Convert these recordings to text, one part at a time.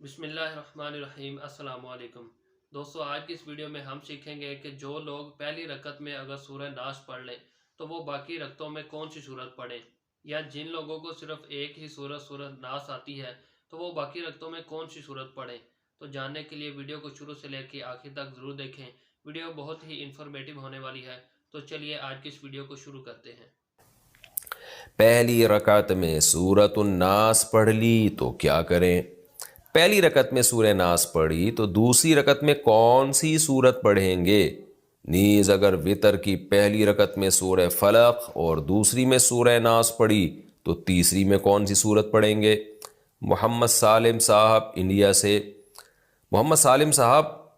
बिस्मिल्लाहिर्रहमानिर्रहीम। अस्सलाम वालेकुम दोस्तों, आज की इस वीडियो में हम सीखेंगे कि जो लोग पहली रकत में अगर सूरह नास पढ़ लें तो वो बाकी रकतों में कौन सी सूरत पढ़ें, या जिन लोगों को सिर्फ एक ही सूरत नास आती है तो वो बाकी रकतों में कौन सी सूरत पढ़ें। तो जानने के लिए वीडियो को शुरू से लेकर आखिर तक ज़रूर देखें। वीडियो बहुत ही इंफॉर्मेटिव होने वाली है। तो चलिए आज की इस वीडियो को शुरू करते हैं। पहली रकत में सूरतुन नास पढ़ ली तो क्या करें। पहली रकत में सूरह नास पढ़ी तो दूसरी रकत में कौन सी सूरत पढ़ेंगे। नीज अगर वितर की पहली रकत में सूरह फलक और दूसरी में सूरह नास पढ़ी तो तीसरी में कौन सी सूरत पढ़ेंगे। मोहम्मद सालिम साहब इंडिया से। मोहम्मद सालिम साहब,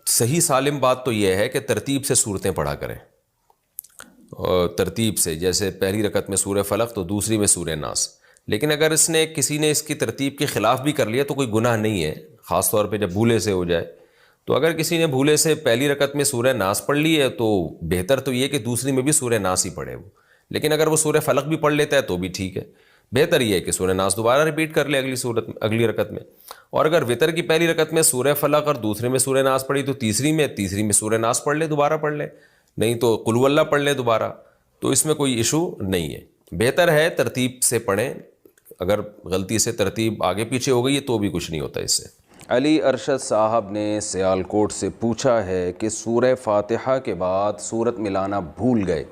सही सालिम बात तो यह है कि तरतीब से सूरतें पढ़ा करें, और तरतीब से, जैसे पहली रकत में सूरह फलक तो दूसरी में सूरह नास। लेकिन अगर किसी ने इसकी तरतीब के ख़िलाफ़ भी कर लिया तो कोई गुनाह नहीं है, ख़ास तौर पे जब भूले से हो जाए। तो अगर किसी ने भूले से पहली रकत में सूरह नास पढ़ ली है तो बेहतर तो ये कि दूसरी में भी सूरह नास ही पढ़े वो। लेकिन अगर वो सूरह फलक भी पढ़ लेता है तो भी ठीक है। बेहतर ये है कि सूरह नास दोबारा रिपीट कर ले अगली रकत में। और अगर वितर की पहली रकत में सूरह फलक और दूसरे में सूरह नास पढ़ी तो तीसरी में सूरह नास पढ़ ले, दोबारा पढ़ ले, नहीं तो कुल हु अल्लाह पढ़ ले दोबारा। तो इसमें कोई इशू नहीं है। बेहतर है तरतीब से पढ़ें। अगर गलती से तरतीब आगे पीछे हो गई है तो भी कुछ नहीं होता इससे। अली अरशद साहब ने सियालकोट से पूछा है कि सूरह फातिहा के बाद सूरत मिलाना भूल गए।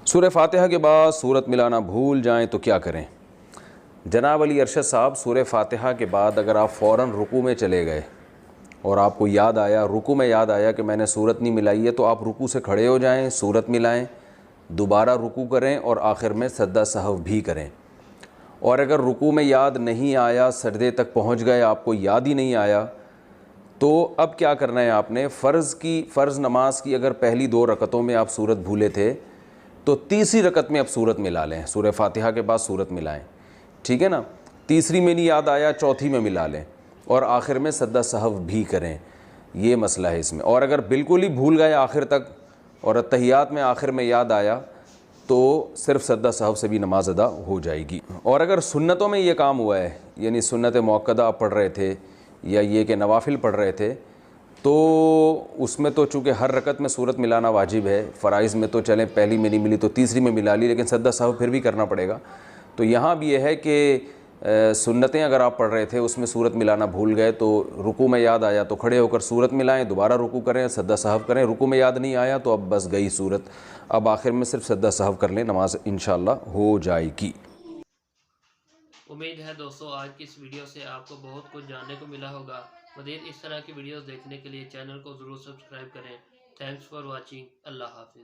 सूरह फातिहा के बाद सूरत मिलाना भूल जाएं तो क्या करें। जनाब अली अरशद साहब, सूरह फातिहा के बाद अगर आप फ़ौरन रुकू में चले गए और आपको याद आया, रुकू में याद आया कि मैंने सूरत नहीं मिलाई है, तो आप रुकू से खड़े हो जाएं, सूरत मिलाएं, दोबारा रुकू करें और आखिर में सजदा सहव भी करें। और अगर रुकू में याद नहीं आया, सजदे तक पहुंच गए, आपको याद ही नहीं आया, तो अब क्या करना है आपने। फ़र्ज़ नमाज की अगर पहली 2 रकतों में आप सूरत भूले थे तो तीसरी रकत में अब सूरत मिला लें। सूरह फातिहा के बाद सूरत मिलाएं, ठीक है ना। तीसरी में नहीं याद आया, चौथी में मिला लें और आखिर में सजदा सहव भी करें। ये मसला है इसमें। और अगर बिल्कुल ही भूल गए आखिर तक और तहियात में आखिर में याद आया तो सिर्फ सजदा सहव से भी नमाज अदा हो जाएगी। और अगर सुन्नतों में ये काम हुआ है, यानी सुन्नत मुअक्कदा आप पढ़ रहे थे या ये कि नवाफिल पढ़ रहे थे, तो उसमें तो चूँकि हर रकत में सूरत मिलाना वाजिब है। फ़राइज़ में तो चलें पहली में नहीं मिली तो तीसरी में मिला ली, लेकिन सजदा सहव फिर भी करना पड़ेगा। तो यहाँ भी यह है कि सुन्नतें अगर आप पढ़ रहे थे उसमें सूरत मिलाना भूल गए तो रुकू में याद आया तो खड़े होकर सूरत मिलाएं, दोबारा रुकू करें, सजदा सहव करें। रुकू में याद नहीं आया तो अब बस गई सूरत, अब आखिर में सिर्फ सजदा सहव कर लें, नमाज इंशाअल्लाह हो जाएगी। उम्मीद है दोस्तों आज की इस वीडियो से आपको बहुत कुछ जानने को मिला होगा। मज़ीद इस तरह की वीडियोस देखने के लिए चैनल को ज़रूर सब्सक्राइब करें। Thanks for watching. अल्लाह हाफिज़।